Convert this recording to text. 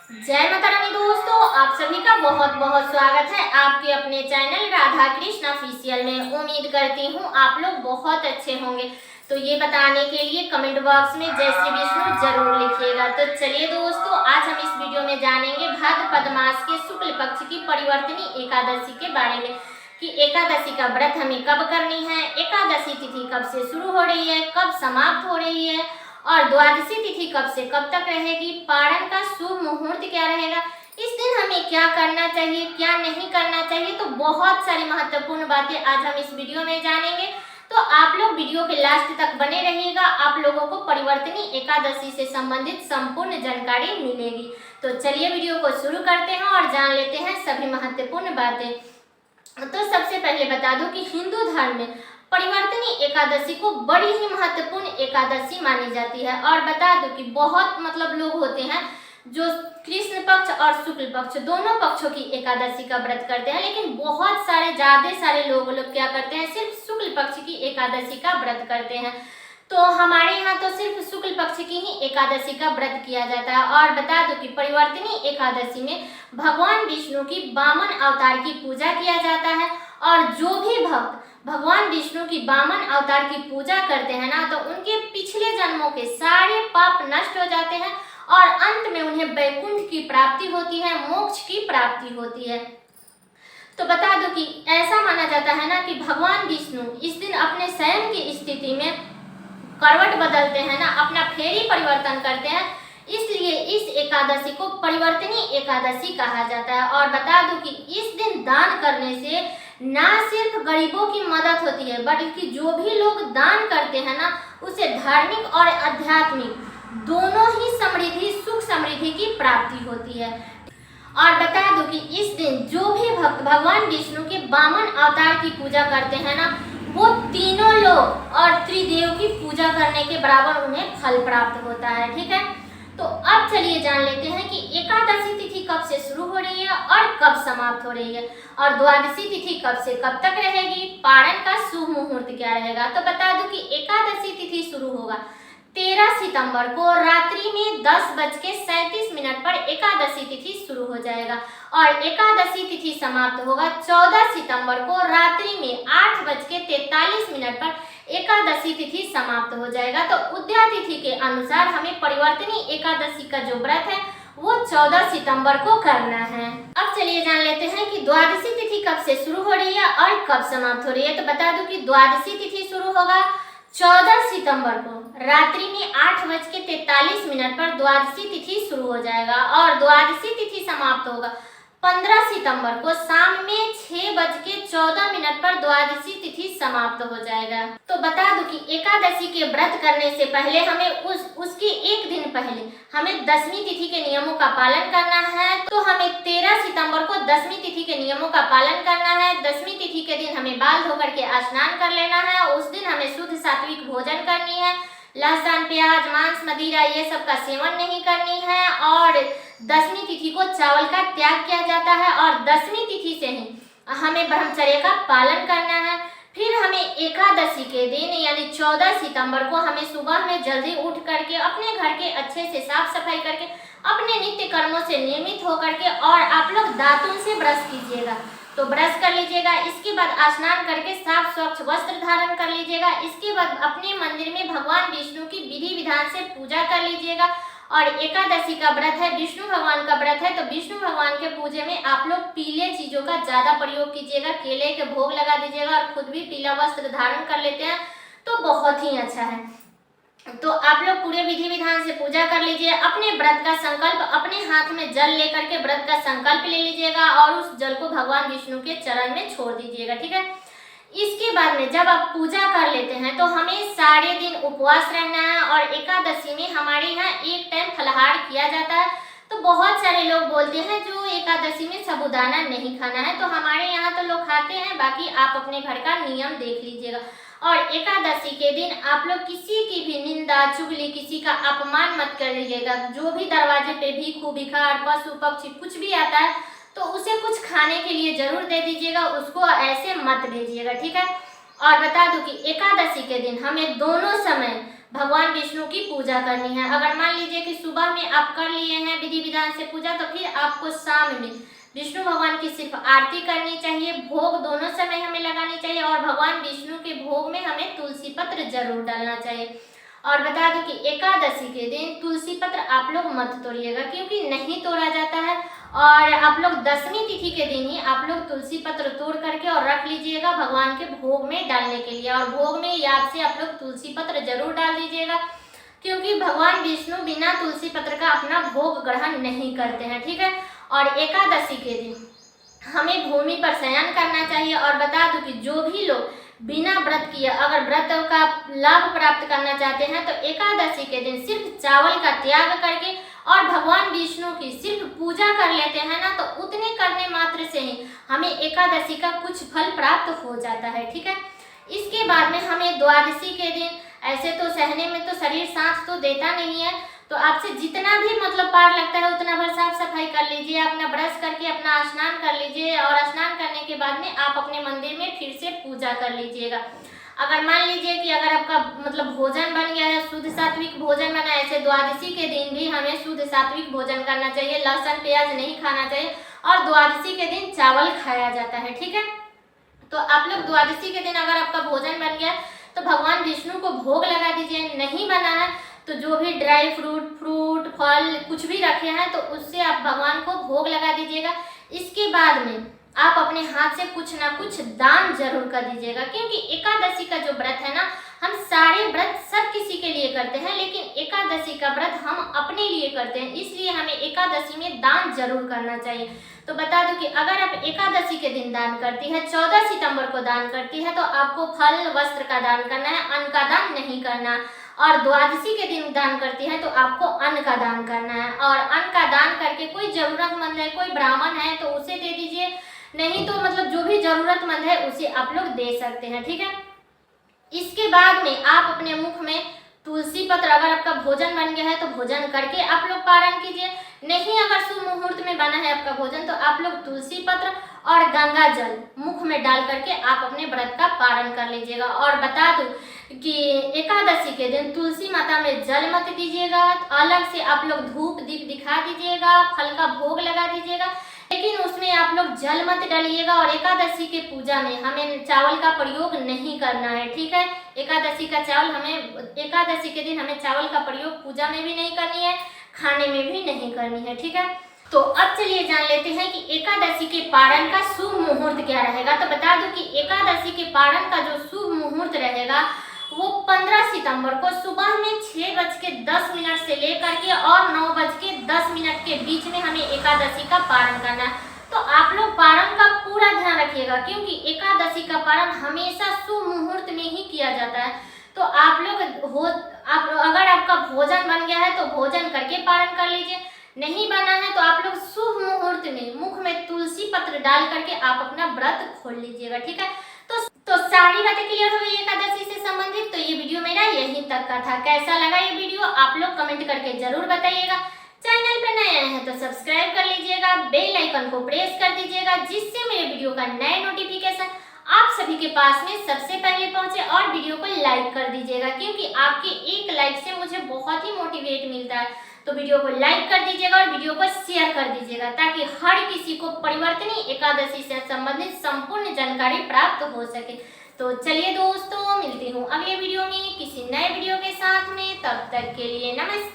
जय माता रानी दोस्तों, आप सभी का बहुत बहुत स्वागत है आपके अपने चैनल राधा कृष्ण ऑफिशियल में। उम्मीद करती हूँ आप लोग बहुत अच्छे होंगे। तो ये बताने के लिए कमेंट बॉक्स में जय श्री विष्णु जरूर लिखिएगा। तो चलिए दोस्तों, आज हम इस वीडियो में जानेंगे भाद्रपद मास के शुक्ल पक्ष की परिवर्तनी एकादशी के बारे में कि एकादशी का व्रत हमें कब करनी है, एकादशी तिथि कब से शुरू हो रही है, कब समाप्त हो रही है और द्वादशी तिथि कब से कब तक रहेगी, पारण का शुभ मुहूर्त क्या रहेगा, इस दिन हमें क्या करना चाहिए, क्या नहीं करना चाहिए। तो बहुत सारी महत्वपूर्ण बातें आज हम इस वीडियो में जानेंगे। तो आप लोग वीडियो के लास्ट तक बने रहिएगा, आप लोगों को परिवर्तनी एकादशी से संबंधित संपूर्ण जानकारी मिलेगी। तो चलिए वीडियो को शुरू करते हैं और जान लेते हैं सभी महत्वपूर्ण बातें। तो सबसे पहले बता दूं कि हिंदू धर्म में परिवर्तनी एकादशी को बड़ी ही महत्वपूर्ण एकादशी मानी जाती है। और बता दूं कि बहुत लोग होते हैं जो कृष्ण पक्ष और शुक्ल पक्ष दोनों पक्षों की एकादशी का व्रत करते हैं, लेकिन बहुत ज्यादा सारे लोग क्या करते हैं, सिर्फ शुक्ल पक्ष की एकादशी का व्रत करते हैं। तो हमारे यहाँ तो सिर्फ शुक्ल पक्ष की ही एकादशी का व्रत किया जाता है। और बता दो कि परिवर्तनी एकादशी में भगवान विष्णु की वामन अवतार की पूजा किया जाता है। और जो भी भक्त भगवान विष्णु की वामन अवतार की पूजा करते हैं ना, तो उनके पिछले जन्मों के सारे पाप नष्ट हो जाते हैं और अंत में उन्हें वैकुंठ की प्राप्ति होती है, मोक्ष की प्राप्ति होती है। तो बता दो कि ऐसा माना जाता है ना कि भगवान विष्णु इस दिन अपने स्वयं की स्थिति में करवट बदलते हैं ना, अपना फेरी परिवर्तन करते हैं, इसलिए इस एकादशी को परिवर्तनी एकादशी कहा जाता है। और बता दूं कि इस दिन दान करने से ना सिर्फ गरीबों की मदद होती है, बल्कि जो भी लोग दान करते हैं ना, उसे धार्मिक और आध्यात्मिक दोनों ही समृद्धि, सुख समृद्धि की प्राप्ति होती है। और बता दूं कि इस दिन जो भी भक्त भगवान विष्णु के वामन अवतार की पूजा करते हैं ना, वो तीनों लोग और त्रिदेव की पूजा करने के बराबर उन्हें फल प्राप्त होता है। ठीक है, तो अब चलिए जान लेते हैं कि एकादशी तिथि कब से शुरू हो रही है और कब समाप्त हो रही है, और द्वादशी तिथि कब से कब तक रहेगी, पारण का शुभ मुहूर्त क्या रहेगा। तो बता दूं कि एकादशी तिथि शुरू होगा 13 सितंबर को रात्रि में 10:37 पर एकादशी तिथि शुरू हो जाएगा और एकादशी तिथि समाप्त होगा 14 सितंबर को रात्रि में 8:43 पर एकादशी तिथि समाप्त हो जाएगा। तो उदया तिथि के अनुसार हमें परिवर्तनी एकादशी का जो व्रत है वो 14 सितंबर को करना है। अब चलिए जान लेते हैं कि द्वादशी तिथि कब से शुरू हो रही है और कब समाप्त हो रही है। तो बता दूं कि द्वादशी तिथि शुरू होगा 14 सितंबर को रात्रि में 8:43 पर द्वादशी तिथि शुरू हो जाएगा और द्वादशी तिथि समाप्त होगा 15 सितंबर को शाम में 6:14 पर द्वादशी तिथि समाप्त हो जाएगा। तो बता दूं कि एकादशी के व्रत करने से पहले हमें उसके एक दिन पहले हमें दशमी तिथि के नियमों का पालन करना है। तो हमें 13 सितंबर को दशमी तिथि के नियमों का पालन करना है। दशमी तिथि के दिन हमें बाल धोकर के स्नान कर लेना है। उस दिन हमें शुद्ध सात्विक भोजन करनी है, लहसुन प्याज मांस मदिरा ये सब का सेवन नहीं करनी है। और दशमी तिथि को चावल का त्याग किया जाता है और दशमी तिथि से ही हमें ब्रह्मचर्य का पालन करना है। फिर हमें एकादशी के दिन यानी 14 सितंबर को हमें सुबह में जल्दी उठ करके अपने घर के अच्छे से साफ सफाई करके अपने नित्य कर्मों से नियमित होकर के, और आप लोग दातुन से ब्रश कीजिएगा, तो ब्रश कर लीजिएगा। इसके बाद स्नान करके साफ स्वच्छ वस्त्र धारण कर लीजिएगा। इसके बाद अपने मंदिर में भगवान विष्णु की विधि विधान से पूजा कर लीजिएगा। और एकादशी का व्रत है, विष्णु भगवान का व्रत है, तो विष्णु भगवान के पूजे में आप लोग पीले चीजों का ज्यादा प्रयोग कीजिएगा, केले के भोग लगा दीजिएगा और खुद भी पीला वस्त्र धारण कर लेते हैं तो बहुत ही अच्छा है। तो आप लोग पूरे विधि विधान से पूजा कर लीजिए। अपने व्रत का संकल्प अपने हाथ में जल लेकर के व्रत का संकल्प ले लीजिएगा और उस जल को भगवान विष्णु के चरण में छोड़ दीजिएगा। ठीक है, इसके बाद में जब आप पूजा कर लेते हैं तो हमें सारे दिन उपवास रहना है। और एकादशी में हमारे यहाँ एक टाइम फलाहार किया जाता है। तो बहुत सारे लोग बोलते हैं जो एकादशी में साबूदाना नहीं खाना है, तो हमारे यहाँ तो लोग खाते हैं, बाकी आप अपने घर का नियम देख लीजिएगा। और एकादशी के दिन आप लोग किसी की भी निंदा चुगली, किसी का अपमान मत करिएगा। जो भी दरवाजे पे भीखू भिखार पशु पक्षी कुछ भी आता है तो उसे कुछ खाने के लिए जरूर दे दीजिएगा, उसको ऐसे मत भेजिएगा। ठीक है, और बता दूं कि एकादशी के दिन हमें दोनों समय भगवान विष्णु की पूजा करनी है। अगर मान लीजिए कि सुबह में आप कर लिए हैं विधि विधान से पूजा, तो फिर आपको शाम में विष्णु भगवान की सिर्फ आरती करनी चाहिए। भोग दोनों समय हमें लगानी चाहिए और भगवान विष्णु के भोग में हमें तुलसी पत्र जरूर डालना चाहिए। और बता दूं कि एकादशी के दिन तुलसी पत्र आप लोग मत तोड़िएगा, क्योंकि नहीं तोड़ा जाता है। और आप लोग दशमी तिथि के दिन ही आप लोग तुलसी पत्र तोड़ करके और रख लीजिएगा भगवान के भोग में डालने के लिए। और भोग में याद से आप लोग तुलसी पत्र जरूर डाल दीजिएगा, क्योंकि भगवान विष्णु बिना तुलसी पत्र का अपना भोग ग्रहण नहीं करते हैं, ठीक है। और एकादशी के दिन हमें भूमि पर शयन करना चाहिए। और बता दूं कि जो भी लोग बिना व्रत किए अगर व्रत का लाभ प्राप्त करना चाहते हैं, तो एकादशी के दिन सिर्फ चावल का त्याग करके और भगवान विष्णु की सिर्फ पूजा कर लेते हैं ना, तो उतने करने मात्र से ही हमें एकादशी का कुछ फल प्राप्त हो जाता है, ठीक है। इसके बाद में हमें द्वादशी के दिन, ऐसे तो सहने में तो शरीर साथ तो देता नहीं है, तो आपसे जितना भी मतलब पार लगता है उतना भर साफ सफाई कर लीजिए, अपना ब्रश करके अपना स्नान कर लीजिए। और स्नान करने के बाद में आप अपने मंदिर में फिर से पूजा कर लीजिएगा। अगर मान लीजिए कि अगर आपका मतलब भोजन बन गया है, शुद्ध सात्विक भोजन बना है, ऐसे द्वादशी के दिन भी हमें शुद्ध सात्विक भोजन करना चाहिए, लहसुन प्याज नहीं खाना चाहिए। और द्वादशी के दिन चावल खाया जाता है, ठीक है। तो आप लोग द्वादशी के दिन अगर आपका भोजन बन गया तो भगवान विष्णु को भोग लगा दीजिए। नहीं बना है तो जो भी ड्राई फ्रूट फल कुछ भी रखे हैं तो उससे आप भगवान को भोग लगा दीजिएगा। इसके बाद में आप अपने हाथ से कुछ ना कुछ दान जरूर कर दीजिएगा, क्योंकि एकादशी का जो व्रत है ना, हम सारे व्रत सब किसी के लिए करते हैं, लेकिन एकादशी का व्रत हम अपने लिए करते हैं, इसलिए हमें एकादशी में दान जरूर करना चाहिए। तो बता दूं कि अगर आप एकादशी के दिन दान करती है, 14 सितंबर को दान करती है, तो आपको फल वस्त्र का दान करना है, अन्न का दान नहीं करना। और द्वादशी के दिन दान करती है तो आपको अन्न का दान करना है। और अन्न का दान करके कोई जरूरतमंद है, कोई ब्राह्मण है तो उसे दे दीजिए, नहीं तो मतलब जो भी जरूरतमंद है उसे आप लोग दे सकते हैं, ठीक है। इसके बाद में आप अपने मुख में तुलसी पत्र, अगर आपका भोजन बन गया है तो भोजन करके आप लोग पारण कीजिए। नहीं अगर शुभ मुहूर्त में बना है आपका भोजन तो आप लोग तुलसी पत्र और गंगा जल मुख में डाल करके आप अपने व्रत का पारण कर लीजिएगा। और बता दूं कि एकादशी के दिन तुलसी माता में जल मत दीजिएगा, अलग से आप लोग धूप दीप दिखा दीजिएगा, फल का भोग लगा दीजिएगा, लेकिन उसमें आप लोग जल मत डालिएगा। और एकादशी के पूजा में हमें चावल का प्रयोग नहीं करना है, ठीक है। एकादशी का चावल हमें, एकादशी के दिन हमें चावल का प्रयोग पूजा में भी नहीं करनी है, खाने में भी नहीं करनी है, ठीक है। तो अब चलिए जान लेते हैं कि एकादशी के पारण का शुभ मुहूर्त क्या रहेगा। तो बता दूं कि एकादशी के पारण का जो शुभ मुहूर्त रहेगा वो 15 सितंबर को सुबह में 6:10 से लेकर के और 9:10 के बीच में हमें एकादशी का पारण करना है। तो आप लोग पारण का पूरा ध्यान रखिएगा, क्योंकि एकादशी का पारण हमेशा शुभ मुहूर्त में ही किया जाता है। तो आप अगर आपका भोजन बन गया है तो भोजन करके पारण कर लीजिए, नहीं बना है तो आप लोग शुभ मुहूर्त में मुख में तुलसी पत्र डाल करके आप अपना व्रत खोल लीजिएगा, ठीक है। तो सारी बातें क्लियर हो गई एकादशी से संबंधित। तो ये वीडियो मेरा यहीं तक का था। कैसा लगा ये वीडियो आप लोग कमेंट करके जरूर बताइएगा। चैनल पे नए आए हैं तो सब्सक्राइब कर लीजिएगा, बेल आइकन को प्रेस कर दीजिएगा, जिससे मेरे वीडियो का नए नोटिफिकेशन आप सभी के पास में सबसे पहले पहुंचे। और वीडियो को लाइक कर दीजिएगा, क्योंकि आपके एक लाइक से मुझे बहुत ही मोटिवेट मिलता है। तो वीडियो को लाइक कर दीजिएगा और वीडियो को शेयर कर दीजिएगा, ताकि हर किसी को परिवर्तनी एकादशी से संबंधित संपूर्ण जानकारी प्राप्त हो सके। तो चलिए दोस्तों, मिलती हूँ अगले वीडियो में किसी नए वीडियो के साथ में। तब तक के लिए नमस्कार।